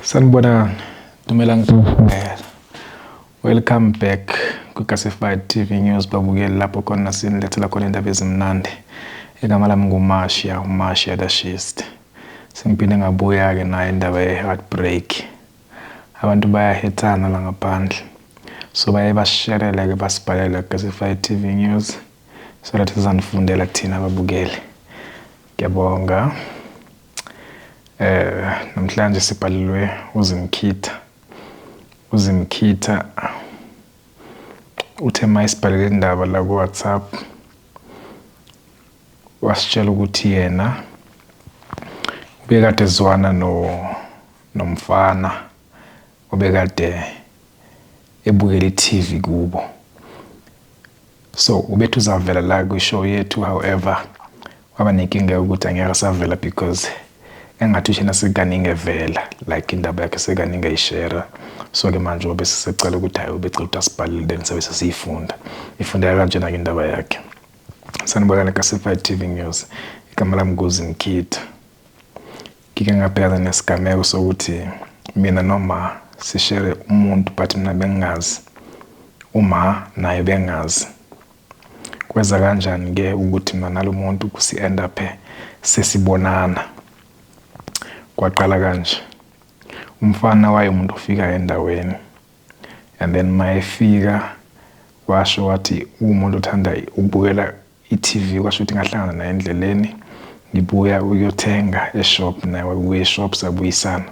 Sanibonani, Dumelang. Welcome back ku-Classified TV News babukeli lapho khona sinilethela khona indaba ezimnandi. Igama lami nguMashia the Schist. Sengiphinde ngabuya-ke nayo indaba ye-heartbreak. Abantu bayahethana la ngaphandle. So baye basisherele-ke basibhalela ku-Classified TV News so that sizanifundela kuthina ababukeli. Ngiyabonga. Namhlanje sibhalelwe uZimkhitha uthe mayisibhalele indaba la ku WhatsApp wasitshela ukuthi yena ubekade ezwana nomfana obekade ebukela iTV kubo. So ubethu uzavela la ku show yethu, however waba nenkinga ukuthi angeke savela because engathi ushena sekaningi evela like indaba yakhe sekaningi ayishare. So ke manje obe sisecela ukuthi hayi ubecela ukuthi asibhalele then sabe sesifunda ifundeka kanjena ke indaba yakhe. Sanibonani ku-Classified TV News. Igama lami nguZimkhitha. Ngike ngabhekana nesigameko sokuthi mina noma sishare umuntu but mina bengazi uma naye bengazi. Kweza kanjani ke ukuthi mina nalo muntu kusi end up sesibonana? Kwaqala kanje. Umfana waye umuntu ofika endaweni and then mayefika washo wathi umuntu othanda ukubukela iTV kwasho ukuthi ngahlangana naye endleleni ngibuya ukuyothenga eshop naye wabuye eshop sabuyisana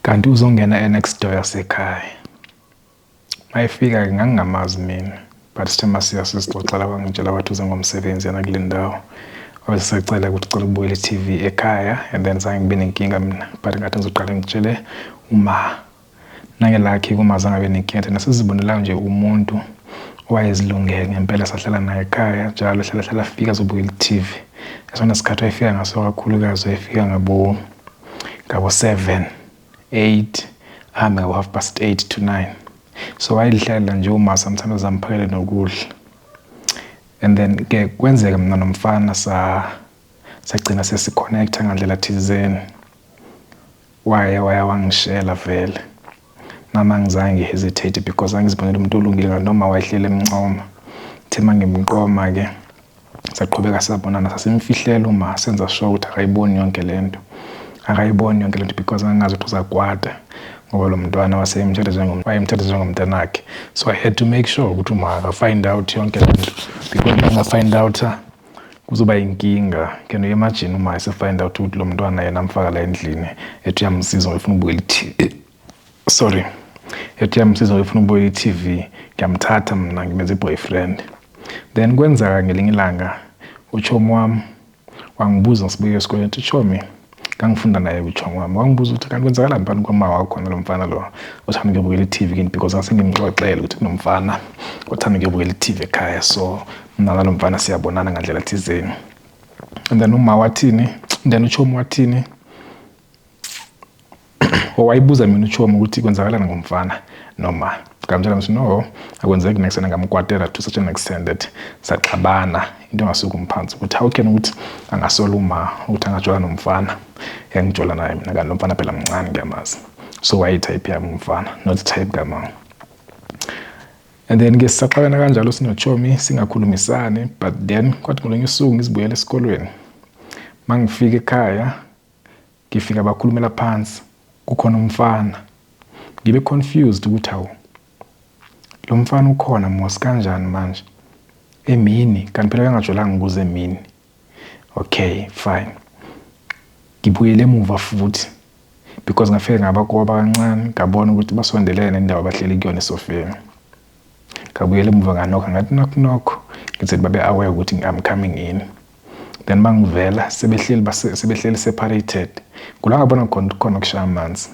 kanti uzongena next door yasekhaya. Mayefika ngangingamazi mina but sithema siyasixoxela wangitshela wathi uze ngomsebenzi yana kule ndawo. Wasecela ukuthi ucela ukubukela iTV ekhaya and then zange ngibe nenkinga mina but ngathi ngizoqala ngitshele uma nangelakhi kuma zange abe nenkinga nasizibonela nje umuntu owayezilungele ngempela sahlala naye ekhaya njalo hlala afika azobukela iTV. Esona sikhathi ayefika ngaso kakhulukazi ayefika ngabo 7 8 ahambe ngabo 8:30 to 9. So wayedlala nje uma sometimes amphakele nokudla. And then ke kwenzeka mina nomfana sagcina sesiconnecta ngandlela thizeni. Waya wangishela vele. Noma ngizange hesitate because angizibonela umuntu olungile noma wayehlele emncoma. Thema ngimqoma ke saqhubeka sabonana sasimfihlela uma senza show ukuthi akayiboni yonke lento. Akayiboni yonke lento because angazi ukuthi uzakwada ngoba lo mntwana waseyimthethe njengomntana wakhe. So I had to make sure ukuthi uma aka find out yonke lento because anga find out kuzoba inkinga. Can you imagine uma ese find out ukuthi lo mntwana yena amfaka la endlini ethi yamsiza ufuna ukubukela iTV. Sorry. Ethi yamsiza ufuna ukubukela iTV ngiyamthatha mina ngimenze boyfriend. Then kwenzeka ngelinye ilanga uchomo wami wangibuza ngibuye esikoleni ethi chomi ngangifunda naye uchomo wami wangibuza ukuthi kanti kwenzakalani phakathi kwama wakho nalo mfana lo othanda ukubukela iTV kini because asengimxoxela ukuthi kunomfana othanda ukubukela iTV ekhaya. So mina nalo mfana siyabonana ngandlela thizeni. And then uma wathini then uchomo wathini wayibuza mina uchomo ukuthi kwenzakalani ngomfana noma ngamtshela ngithi no akwenzeki next ngamkwatela to such an extent that saxabana into ngasuka umphansi ukuthi how can ukuthi angasoluma ukuthi angajola nomfana yangijola naye mina kanti nomfana phela mncane ngiyamazi. So wayetype yami umfana not type kama. And then ke saxabana kanjalo sinochomi singakhulumisani but then kwathi ngolunye usuku ngizibuyela esikolweni mangifika ekhaya ngifika bakhulumela phansi kukhona umfana ngibe confused ukuthi hawo lo mfana ukhona mos kanjani manje emini kanti phela ngajolanga ukuze emini. Okay fine ngibuyele emuva futhi because ngafike ngabakoba kancane ngabona ukuthi basondelene nendawo abahleli kuyona esofeni. Ngabuyele emuva nganokho ngathi knock ngithi babe aware ukuthi I'm coming in. Then bangivela sebehleli separated kula ngabona khona ukushaya amanzi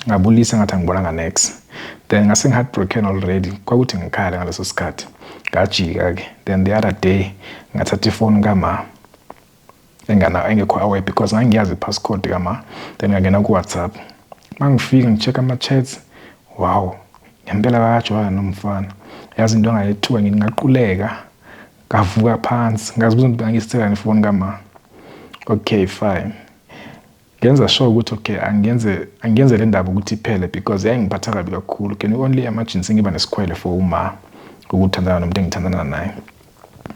ngabulisa ngathi angibonanga next. Then ngase heartbroken already kwakuthi ngikhala ngaleso sikhathi ngajika ke. Then the other day ngathatha ifone kama engekho aware because ngangiyazi ipasscode kama. Then ngangena ku WhatsApp mangifika ngicheck ama chats wow ngempela bayajola nomfana yazi into angayithuka ngingaquleka ngavuka phansi ngazibuza ukuthi ngisithela ifone kama. Okay fine ngenza sure ukuthi okay angenze le ndaba ukuthi iphele because yayingiphatha kabi kakhulu. Can you only imagine sengiba nesikhwele for uma ukuthandana nomuntu engithandana naye.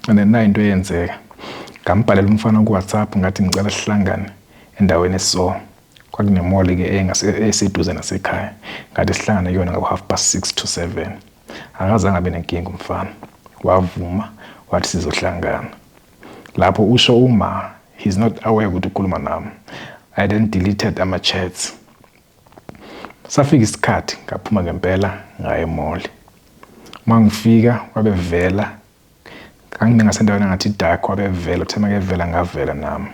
And then into eyenzeka ngambhalela umfana ku WhatsApp ngathi ngicela sihlangane endaweni eso. Kwakunemall ke eseduze nasekhaya. Ngathi sihlangane kuyona ngabo 6:30 to 7. Akazange abe nenkinga umfana. Wavuma wathi sizohlangana. Lapho usho uma he's not aware ukuthi ukhuluma nami. I then deleted ama chats. Safika isikhathi ngaphuma ngempela ngaye mall. Mangifika wabevela. Kangingasendaweni ngathi dark wabevela uthema ke vela ngavela nami.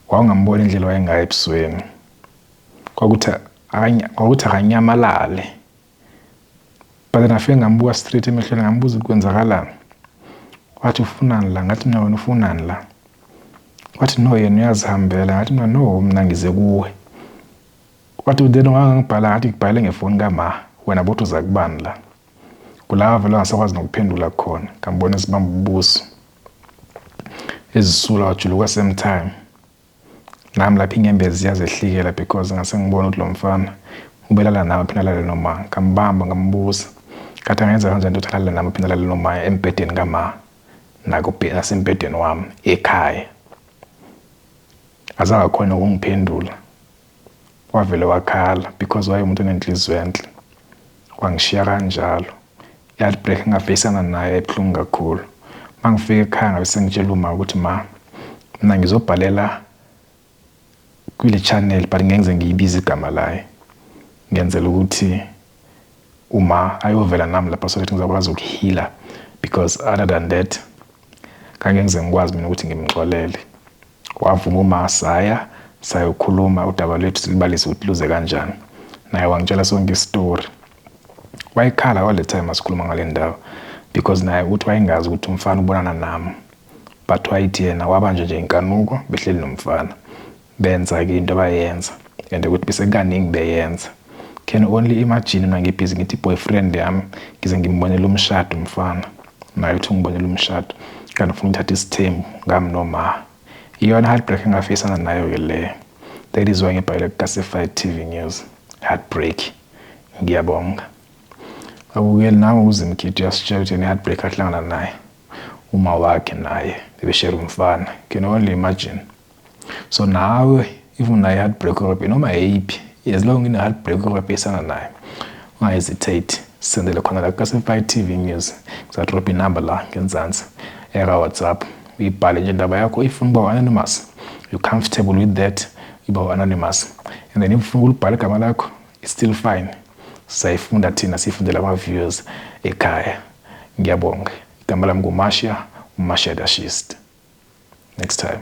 Wangambona indlela wayengayo ebusweni. Kwakuthi akanyamalale. But then afike ngambuka straight emehlweni ngambuza ukwenzakalani. Wathi ufunani la ngathi mina wena ufunani la. Wathi no yena uyazihambela ngathi mina no mina ngize kuwe. Wathi then wangibhala ngathi ngibhale ngefoni kama wena bothi uza kubani la. Kulawa vele ngasakwazi nokuphendula khona ngambona isibamba ubuso. Ezisula wajuluka same time. Nami lapha inyembezi yazehlikela because ngase ngibona ukuthi lo mfana ubelala nami phindalala noma ngambamba ngambuza. Kathi angenza kanjani ukuthi uthalala nami phindalala noma empedeni kama nako nasempedeni wami ekhaya. Azange khona ukungiphendula. Wavele wakhala because wayemuntu onenhliziyo enhle. Wangishiya kanjalo. Heartbreak ngafacana naye ebuhlungu kakhulu. Mangifika ekhaya ngabe sengitshela uma ukuthi mina ngizobhalela kule channel but ngenze ngiyibiza igama laye. Ngenzela ukuthi uma ayovela nami lapha so that ngizokwazi ukuheala because other than that kangenze ngikwazi mina ukuthi ngimxolele. Wavuma uma sayokhuluma udaba lethu silibalise ukuthi luze kanjani. Naye wangitshela sonke istory. Wayekhala all the time asikhuluma ngale ndawo because naye uthi wayengazi ukuthi umfana ubonana nami. But wayithi yena wabanje nje inkanuko behleli nomfana. Benza ke into abayenza and ukuthi bese kaningi beyenza. Can only imagine mina ngibhizi ngithi boyfriend yami ngize ngimbonela umshado umfana. Naye uthi ngibonela umshado kanti ufuna ukuthatha isithembu ngami noma. Iyona heartbreak engafacana nayo ke le. That is why ngibhayile Classified TV News. Heartbreak. Ngiyabonga. Akukeli nawe uzimkhithi uyasitshela ukuthi heartbreak ahlangana naye. Uma wakhe naye bebeshare umfana. Can only imagine. So nawe if una heartbreak or noma yiphi as long ine heartbreak or pesana naye unga hesitate sendele khona la Classified TV News ngizadrop inumber la ngenzansi era WhatsApp uyibhale nje indaba yakho ifuna uba anonymous you comfortable with that uba anonymous and then if ufuna ukubhala igama lakho it's still fine. Sayifunda thina sifundela ama viewers ekhaya. Ngiyabonga. Igama lami nguMasha, uMasha Dashist. Next time.